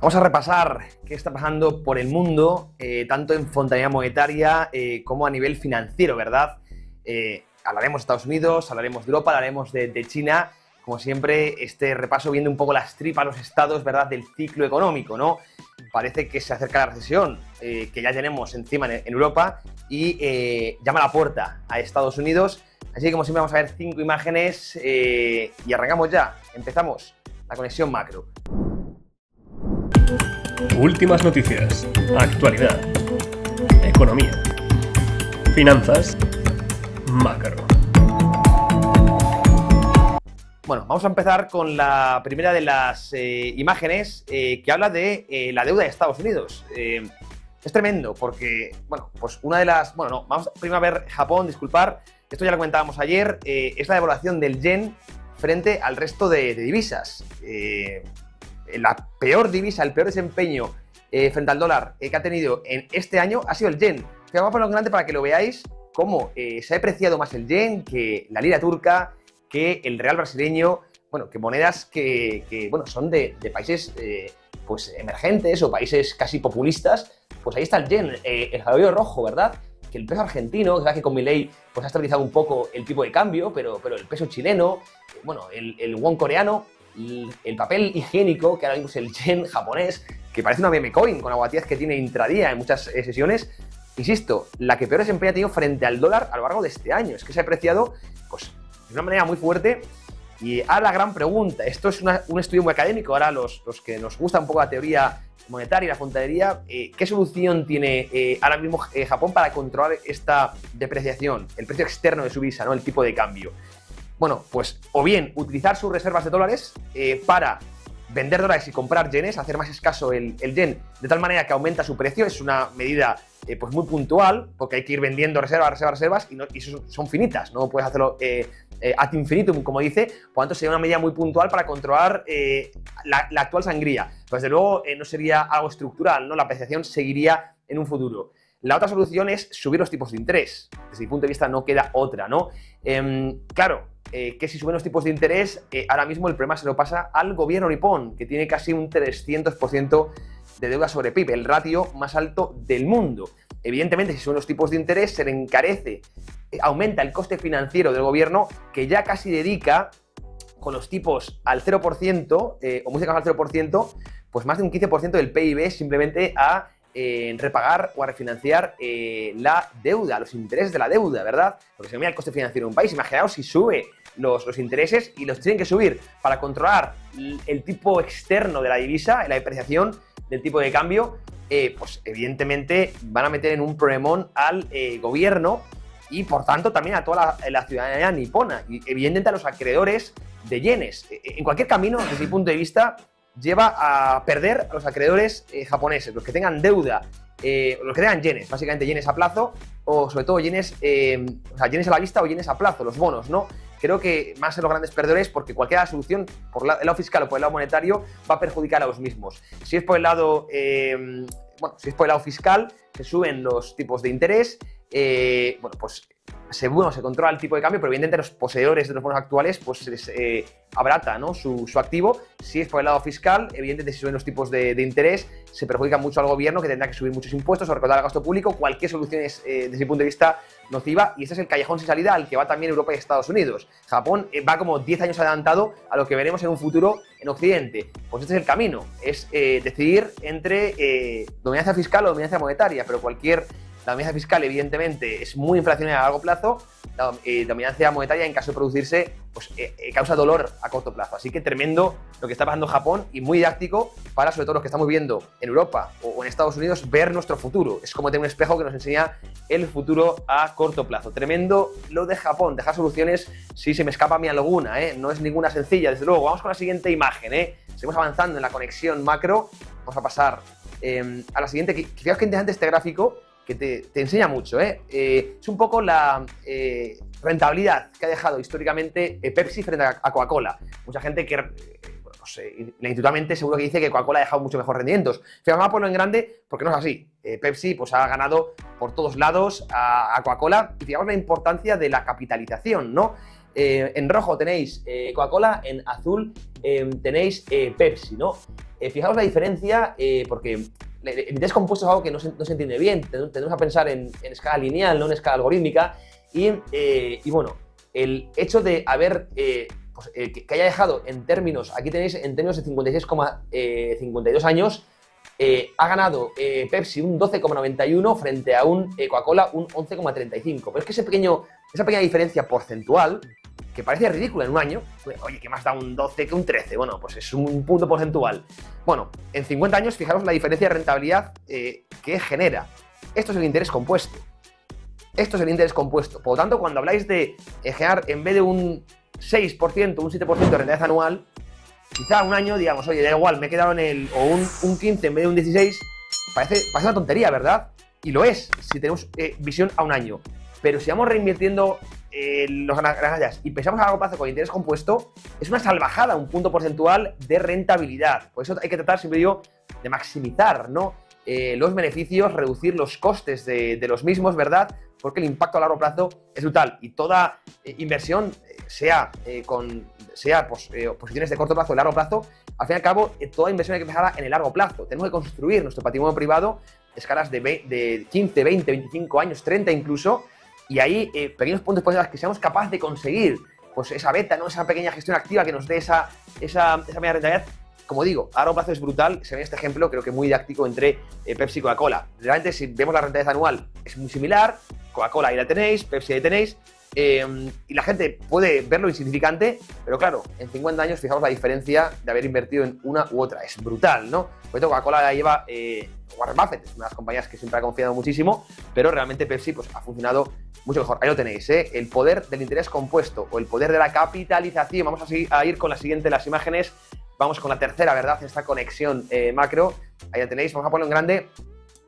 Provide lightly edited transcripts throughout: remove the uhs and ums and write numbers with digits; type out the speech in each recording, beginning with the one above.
Vamos a repasar qué está pasando por el mundo, tanto en fontanería monetaria como a nivel financiero, ¿verdad? Hablaremos de Estados Unidos, hablaremos de Europa, hablaremos de China. Como siempre, este repaso viendo un poco las tripas, los estados, ¿verdad?, del ciclo económico, ¿no? Parece que se acerca la recesión, que ya tenemos encima en Europa y llama a la puerta a Estados Unidos. Así que, como siempre, vamos a ver 5 imágenes y arrancamos ya. Empezamos la conexión macro. Últimas noticias, actualidad, economía, finanzas, macro. Bueno, vamos a empezar con la primera de las imágenes que habla de la deuda de Estados Unidos. Es tremendo porque, bueno, pues una de las... Bueno, no, vamos primero a ver Japón, disculpar, esto ya lo comentábamos ayer, es la devaluación del yen frente al resto de divisas. La peor divisa, el peor desempeño frente al dólar que ha tenido en este año ha sido el yen. Vamos a ponerlo grande para que lo veáis cómo se ha apreciado más el yen que la lira turca, que el real brasileño, bueno, que monedas que bueno, son de países pues emergentes o países casi populistas. Pues ahí está el yen, el jabalí rojo, ¿verdad? Que el peso argentino, que con Milei pues ha estabilizado un poco el tipo de cambio, pero el peso chileno, bueno, el won coreano, el papel higiénico, que ahora mismo es el yen japonés, que parece una meme coin con la volatilidad que tiene intradía en muchas sesiones. Insisto, la que peor desempeño ha tenido frente al dólar a lo largo de este año. Es que se ha apreciado pues, de una manera muy fuerte. Y ahora la gran pregunta, esto es un estudio muy académico, ahora los que nos gusta un poco la teoría monetaria y la fontanería, ¿qué solución tiene ahora mismo Japón para controlar esta depreciación, el precio externo de su divisa, ¿no?, el tipo de cambio? Bueno, pues o bien utilizar sus reservas de dólares para vender dólares y comprar yenes, hacer más escaso el yen de tal manera que aumenta su precio. Es una medida pues muy puntual, porque hay que ir vendiendo reservas y son finitas, no puedes hacerlo ad infinitum, como dice. Por lo tanto, sería una medida muy puntual para controlar la actual sangría. Pues, desde luego, no sería algo estructural, ¿no? La apreciación seguiría en un futuro. La otra solución es subir los tipos de interés. Desde mi punto de vista no queda otra, ¿no? Claro, que si suben los tipos de interés, ahora mismo el problema se lo pasa al gobierno nipón, que tiene casi un 300% de deuda sobre PIB, el ratio más alto del mundo. Evidentemente, si suben los tipos de interés, se le encarece, aumenta el coste financiero del gobierno, que ya casi dedica, con los tipos al 0%, o muy cercanos al 0%, pues más de un 15% del PIB simplemente a repagar o a refinanciar la deuda, los intereses de la deuda, ¿verdad? Porque se mira el coste financiero de un país. Imaginaos si sube los intereses y los tienen que subir para controlar el tipo externo de la divisa, la depreciación del tipo de cambio, pues evidentemente van a meter en un problemón al gobierno y por tanto también a toda la ciudadanía nipona y evidentemente a los acreedores de yenes. En cualquier camino, desde mi punto de vista, lleva a perder a los acreedores japoneses, los que tengan deuda, los que tengan yenes, básicamente yenes a plazo, o sobre todo yenes, o sea, yenes a la vista o yenes a plazo, los bonos, ¿no? Creo que van a ser los grandes perdedores porque cualquier solución, por el lado fiscal o por el lado monetario, va a perjudicar a los mismos. Si es por el lado, si es por el lado fiscal, se suben los tipos de interés, bueno, pues se controla el tipo de cambio, pero evidentemente los poseedores de los bonos actuales pues se les abarata, ¿no?, su activo. Si es por el lado fiscal, evidentemente si suben los tipos de interés, se perjudica mucho al gobierno, que tendrá que subir muchos impuestos o recortar el gasto público. Cualquier solución es, desde mi punto de vista, nociva, y este es el callejón sin salida al que va también Europa y Estados Unidos. Japón va como 10 años adelantado a lo que veremos en un futuro en Occidente. Pues este es el camino, es decidir entre dominancia fiscal o dominancia monetaria, pero la dominancia fiscal, evidentemente, es muy inflacionaria a largo plazo. La dominancia monetaria, en caso de producirse, pues causa dolor a corto plazo. Así que tremendo lo que está pasando en Japón y muy didáctico para, sobre todo, los que estamos viendo en Europa o en Estados Unidos, ver nuestro futuro. Es como tener un espejo que nos enseña el futuro a corto plazo. Tremendo lo de Japón, dejar soluciones, si se me escapa a mí alguna, no es ninguna sencilla, desde luego. Vamos con la siguiente imagen, seguimos avanzando en la conexión macro. Vamos a pasar a la siguiente. Fijaos que interesante este gráfico, que te enseña mucho, es un poco la rentabilidad que ha dejado históricamente Pepsi frente a Coca-Cola. Mucha gente que, no sé, intuitivamente seguro que dice que Coca-Cola ha dejado mucho mejores rendimientos. Pero vamos a ponerlo en grande porque no es así. Pepsi pues ha ganado por todos lados a Coca-Cola, y fijamos la importancia de la capitalización, ¿no? En rojo tenéis Coca-Cola, en azul tenéis Pepsi, ¿no? Fijaos la diferencia, porque el interés compuesto es algo que no se entiende bien. Tendemos a pensar en escala lineal, no en escala algorítmica. Y bueno, el hecho de haber, que haya dejado en términos, aquí tenéis en términos de 56,52 años, ha ganado Pepsi un 12,91 frente a un Coca-Cola un 11,35. Pero es que esa pequeña diferencia porcentual, que parece ridícula en un año, oye, ¿qué más da un 12 que un 13? Bueno, pues es un punto porcentual. Bueno, en 50 años, fijaros la diferencia de rentabilidad que genera. Esto es el interés compuesto. Esto es el interés compuesto. Por lo tanto, cuando habláis de generar, en vez de un 6%, un 7% de rentabilidad anual, quizá un año, digamos, oye, da igual, me he quedado o un 15 en vez de un 16, parece una tontería, ¿verdad? Y lo es, si tenemos visión a un año. Pero si vamos reinvirtiendo las ganancias y pensamos a largo plazo con interés compuesto, es una salvajada, un punto porcentual de rentabilidad. Por eso hay que tratar, siempre digo, de maximizar, ¿no? Los beneficios, reducir los costes de los mismos, ¿verdad? Porque el impacto a largo plazo es brutal. Y toda inversión, sea posiciones de corto plazo o de largo plazo, al fin y al cabo, toda inversión hay que pensarla en el largo plazo. Tenemos que construir nuestro patrimonio privado a escalas de 15, 20, 25 años, 30 incluso, y ahí pequeños puntos positivos que seamos capaces de conseguir pues esa beta, ¿no? Esa pequeña gestión activa que nos dé esa media rentabilidad. Como digo, a largo plazo es brutal. Se ve este ejemplo, creo que muy didáctico entre Pepsi y Coca-Cola. Realmente, si vemos la rentabilidad anual, es muy similar. Coca-Cola ahí la tenéis, Pepsi ahí tenéis. Y la gente puede verlo insignificante, pero claro, en 50 años fijaos la diferencia de haber invertido en una u otra. Es brutal, ¿no? Por eso Coca-Cola la lleva Warren Buffett, es una de las compañías que siempre ha confiado muchísimo, pero realmente Pepsi pues, ha funcionado mucho mejor. Ahí lo tenéis, el poder del interés compuesto o el poder de la capitalización. Vamos a ir con la siguiente, las imágenes. Vamos con la tercera, ¿verdad? Esta conexión macro. Ahí la tenéis, vamos a ponerlo en grande.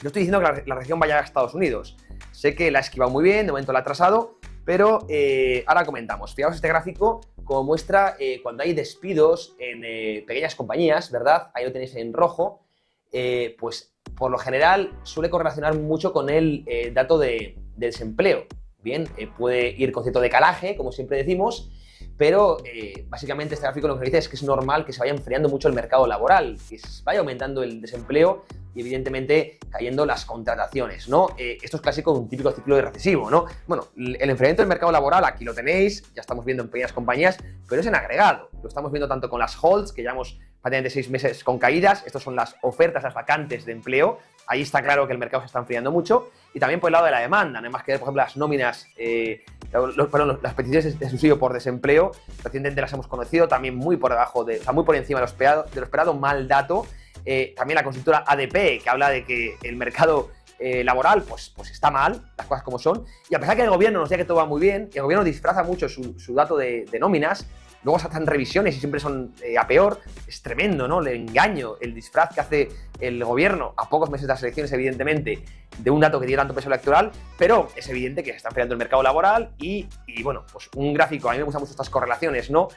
No estoy diciendo que la recesión vaya a Estados Unidos. Sé que la ha esquivado muy bien, de momento la ha atrasado, pero ahora comentamos. Fijaos este gráfico como muestra cuando hay despidos en pequeñas compañías, ¿verdad? Ahí lo tenéis en rojo. Pues por lo general suele correlacionar mucho con el dato de desempleo. Bien, puede ir con cierto decalaje, como siempre decimos, pero básicamente este gráfico lo que nos dice es que es normal que se vaya enfriando mucho el mercado laboral, que vaya aumentando el desempleo y evidentemente cayendo las contrataciones, ¿no? Esto es clásico de un típico ciclo de recesivo, ¿no? Bueno, el enfriamiento del mercado laboral aquí lo tenéis, ya estamos viendo en pequeñas compañías, pero es en agregado. Lo estamos viendo tanto con las holds, que llevamos prácticamente 6 meses con caídas. Estas son las ofertas, las vacantes de empleo. Ahí está claro que el mercado se está enfriando mucho. Y también por el lado de la demanda, no hay más que ver, por ejemplo, las nóminas, las peticiones de subsidio por desempleo. Recientemente las hemos conocido, también muy por debajo, muy por encima de lo esperado, mal dato. También la consultora ADP, que habla de que el mercado laboral pues está mal, las cosas como son. Y a pesar que el gobierno nos diga que todo va muy bien, el gobierno disfraza mucho su dato de nóminas. Luego se hacen revisiones y siempre son a peor. Es tremendo, ¿no? El engaño, el disfraz que hace el gobierno a pocos meses de las elecciones, evidentemente, de un dato que tiene tanto peso electoral, pero es evidente que se está enfriando el mercado laboral y bueno, pues un gráfico, a mí me gustan mucho estas correlaciones, ¿no?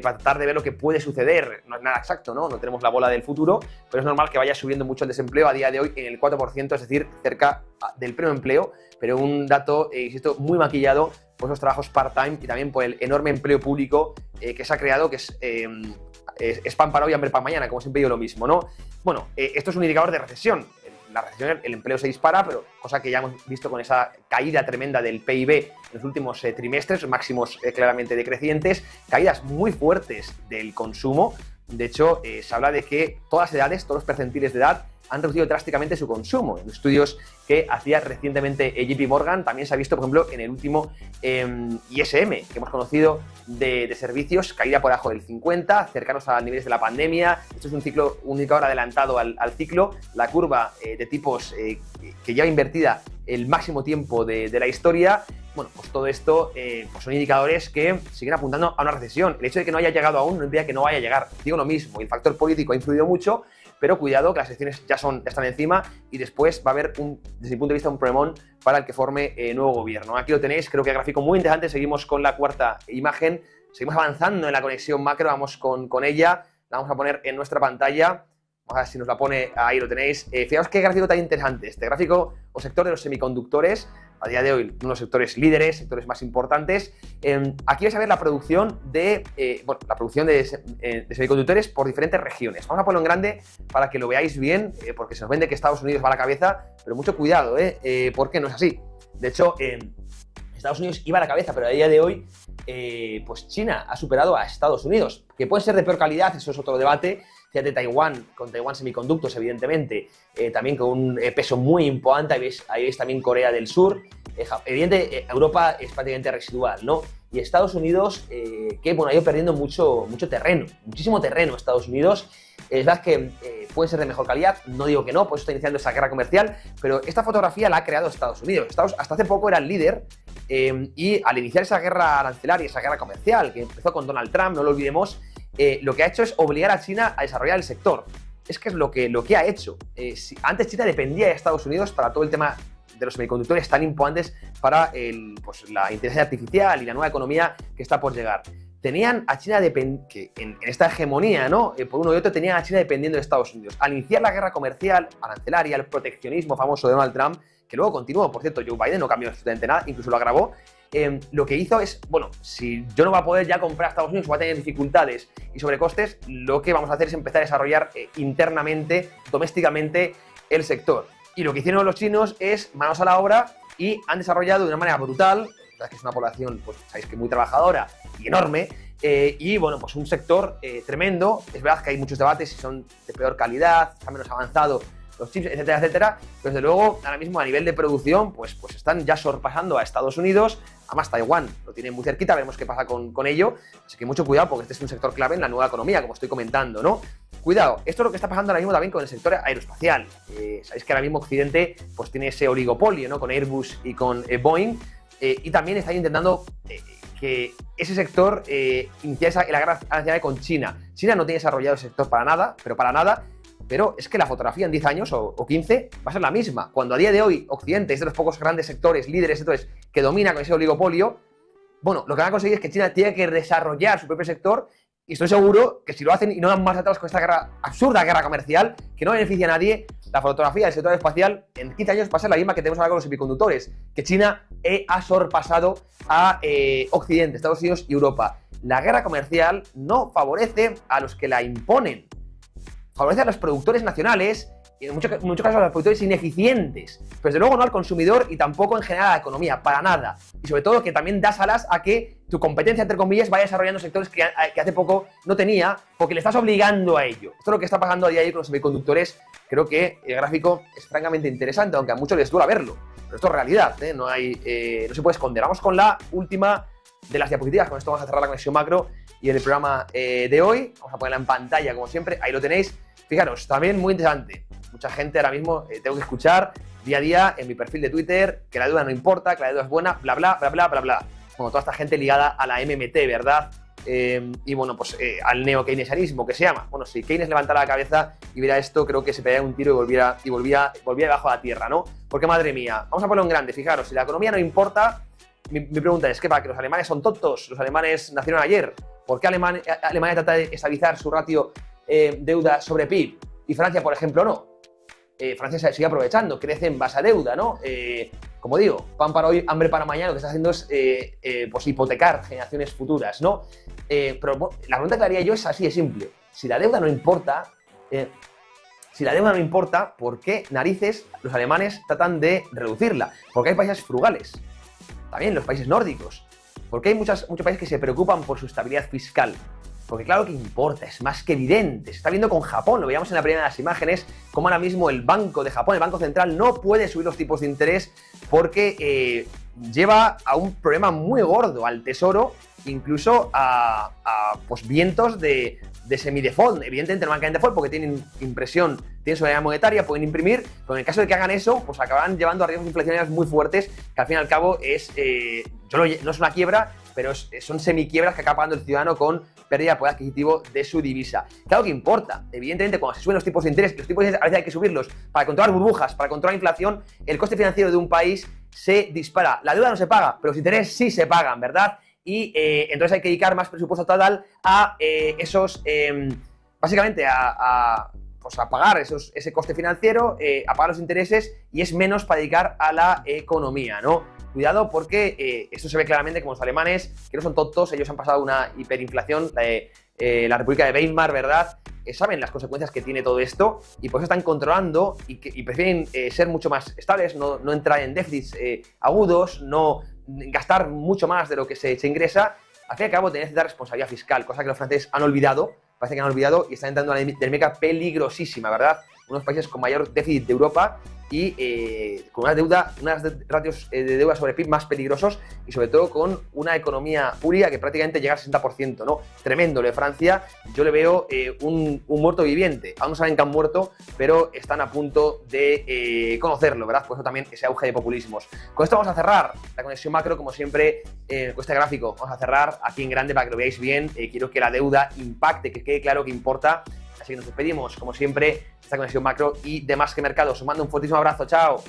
Para tratar de ver lo que puede suceder. No es nada exacto, ¿no? No tenemos la bola del futuro, pero es normal que vaya subiendo mucho el desempleo a día de hoy en el 4%, es decir, cerca del pleno empleo, pero un dato, insisto, muy maquillado por esos trabajos part-time y también por el enorme empleo público que se ha creado, que es pan para hoy, hambre para mañana, como siempre digo lo mismo, ¿no? Bueno, esto es un indicador de recesión. La recesión, el empleo se dispara, pero cosa que ya hemos visto con esa caída tremenda del PIB en los últimos trimestres, máximos claramente decrecientes, caídas muy fuertes del consumo. De hecho, se habla de que todas las edades, todos los percentiles de edad, han reducido drásticamente su consumo. En estudios que hacía recientemente JP Morgan, también se ha visto, por ejemplo, en el último ISM que hemos conocido de servicios, caída por debajo del 50, cercanos a niveles de la pandemia. Esto es un indicador adelantado al ciclo. La curva de tipos que lleva invertida el máximo tiempo de la historia. Bueno, pues todo esto pues son indicadores que siguen apuntando a una recesión. El hecho de que no haya llegado aún no impide que no vaya a llegar. Digo lo mismo, el factor político ha influido mucho, pero cuidado que las elecciones ya están encima y después va a haber, desde mi punto de vista, un problemón para el que forme nuevo gobierno. Aquí lo tenéis, creo que gráfico muy interesante. Seguimos con la cuarta imagen, seguimos avanzando en la conexión macro, vamos con ella, la vamos a poner en nuestra pantalla. Vamos a ver si nos la pone, ahí lo tenéis. Fijaos qué gráfico tan interesante. Este gráfico o sector de los semiconductores, a día de hoy, uno de los sectores líderes, sectores más importantes. Aquí vais a ver la producción de semiconductores por diferentes regiones. Vamos a ponerlo en grande para que lo veáis bien, porque se nos vende que Estados Unidos va a la cabeza, pero mucho cuidado, porque no es así. De hecho, Estados Unidos iba a la cabeza, pero a día de hoy, pues China ha superado a Estados Unidos, que puede ser de peor calidad, eso es otro debate. Fíjate, Taiwán, con Taiwán Semiconductos, evidentemente, también con un peso muy importante. Ahí veis también Corea del Sur. Evidentemente, Europa es prácticamente residual, ¿no? Y Estados Unidos, que bueno, ha ido perdiendo mucho terreno, muchísimo terreno Estados Unidos. Es verdad que puede ser de mejor calidad, no digo que no, por eso está iniciando esa guerra comercial, pero esta fotografía la ha creado Estados Unidos. Hasta hace poco era el líder, y al iniciar esa guerra arancelaria, esa guerra comercial, que empezó con Donald Trump, no lo olvidemos, lo que ha hecho es obligar a China a desarrollar el sector. Es que es lo que ha hecho. Antes China dependía de Estados Unidos para todo el tema de los semiconductores tan importantes para la inteligencia artificial y la nueva economía que está por llegar. Tenían a China que en esta hegemonía, ¿no? Por uno y otro, tenían a China dependiendo de Estados Unidos. Al iniciar la guerra comercial, arancelaria, el proteccionismo famoso de Donald Trump, que luego continuó, por cierto, Joe Biden no cambió absolutamente nada, incluso lo agravó. Lo que hizo es, bueno, si yo no voy a poder ya comprar a Estados Unidos, voy a tener dificultades y sobrecostes, lo que vamos a hacer es empezar a desarrollar internamente, domésticamente, el sector. Y lo que hicieron los chinos es manos a la obra y han desarrollado de una manera brutal, que es una población, pues sabéis que muy trabajadora y enorme, y bueno, pues un sector tremendo. Es verdad que hay muchos debates si son de peor calidad, está menos avanzado los chips, etcétera, etcétera, pero desde luego ahora mismo a nivel de producción pues están ya sorpasando a Estados Unidos. Además Taiwán lo tiene muy cerquita, veremos qué pasa con ello, así que mucho cuidado porque este es un sector clave en la nueva economía, como estoy comentando, ¿no? Cuidado, esto es lo que está pasando ahora mismo también con el sector aeroespacial. Sabéis que ahora mismo Occidente pues tiene ese oligopolio, ¿no? Con Airbus y con Boeing, y también está intentando que ese sector inicie la guerra arancelaria con China. China no tiene desarrollado ese sector para nada, pero es que la fotografía en 10 años o 15 va a ser la misma. Cuando a día de hoy Occidente es de los pocos grandes sectores, líderes, sectores que domina con ese oligopolio, bueno, lo que van a conseguir es que China tiene que desarrollar su propio sector, y estoy seguro que si lo hacen y no dan más atrás con esta absurda guerra comercial, que no beneficia a nadie, la fotografía del sector espacial en 15 años va a ser la misma que tenemos ahora con los semiconductores, que China ha sorpasado a Occidente, Estados Unidos y Europa. La guerra comercial no favorece a los que la imponen, favorece a los productores nacionales y en muchos casos a los productores ineficientes, pero desde luego no al consumidor y tampoco en general a la economía, para nada. Y sobre todo que también das alas a que tu competencia, entre comillas, vaya desarrollando sectores que hace poco no tenía, porque le estás obligando a ello. Esto es lo que está pasando a día de hoy con los semiconductores. Creo que el gráfico es francamente interesante, aunque a muchos les duela verlo, pero esto es realidad, no se puede esconder. Vamos con la última de las diapositivas, con esto vamos a cerrar la conexión macro y el programa de hoy. Vamos a ponerla en pantalla como siempre, ahí lo tenéis. Fijaros, también muy interesante. Mucha gente ahora mismo tengo que escuchar día a día en mi perfil de Twitter que la deuda no importa, que la deuda es buena, bla, bla, bla, bla, bla, bla. Bueno, toda esta gente ligada a la MMT, ¿verdad? Y bueno, pues al neo-keynesianismo, que se llama. Bueno, si Keynes levantara la cabeza y viera esto, creo que se pegaría un tiro y volvía debajo de la tierra, ¿no? Porque, madre mía, vamos a ponerlo en grande. Fijaros, si la economía no importa, mi pregunta es, ¿qué pasa? ¿Que los alemanes son tontos? ¿Los alemanes nacieron ayer? ¿Por qué Alemania trata de estabilizar su ratio deuda sobre PIB? Y Francia, por ejemplo, no. Francia se sigue aprovechando, crece en base a deuda, ¿no? Como digo, pan para hoy, hambre para mañana, lo que está haciendo es pues hipotecar generaciones futuras, ¿no? Pero la pregunta que haría yo es así de simple. Si la deuda no importa, ¿por qué narices los alemanes tratan de reducirla? Porque hay países frugales, también los países nórdicos. Porque hay muchos países que se preocupan por su estabilidad fiscal. Porque claro que importa, es más que evidente. Se está viendo con Japón, lo veíamos en la primera de las imágenes, como ahora mismo el Banco de Japón, el Banco Central, no puede subir los tipos de interés porque lleva a un problema muy gordo al Tesoro, incluso a pues vientos de semidefault. Evidentemente no van a caer en default porque tienen impresión, tienen soberanía monetaria, pueden imprimir, pero en el caso de que hagan eso, pues acabarán llevando a riesgos inflacionarios muy fuertes, que al fin y al cabo no es una quiebra, pero son semiquiebras que acaba pagando el ciudadano con pérdida de poder adquisitivo de su divisa. Claro que importa. Evidentemente, cuando se suben los tipos de interés, los tipos de interés a veces hay que subirlos para controlar burbujas, para controlar inflación, el coste financiero de un país se dispara. La deuda no se paga, pero los intereses sí se pagan, ¿verdad? Y entonces hay que dedicar más presupuesto total a esos, básicamente a pues a pagar ese coste financiero, a pagar los intereses, y es menos para dedicar a la economía, ¿no? Cuidado, porque esto se ve claramente como los alemanes, que no son tontos, ellos han pasado una hiperinflación, la República de Weimar, ¿verdad? Saben las consecuencias que tiene todo esto, y por eso están controlando y prefieren ser mucho más estables, no entrar en déficits agudos, no gastar mucho más de lo que se ingresa. Al fin y al cabo, tener cierta responsabilidad fiscal, cosa que los franceses han olvidado, parece que han olvidado, y están entrando en una dinámica peligrosísima, ¿verdad? Unos países con mayor déficit de Europa y con unas ratios de deuda sobre PIB más peligrosos, y sobre todo con una economía pública que prácticamente llega al 60%, ¿no? Tremendo lo de Francia. Yo le veo un muerto viviente. Aún no saben que han muerto, pero están a punto de conocerlo, ¿verdad? Por eso también ese auge de populismos. Con esto vamos a cerrar la conexión macro, como siempre, con este gráfico. Vamos a cerrar aquí en grande para que lo veáis bien. Quiero que la deuda impacte, que quede claro que importa. Así que nos despedimos, como siempre, esta conexión macro y de Más que Mercados. Os mando un fortísimo abrazo. ¡Chao!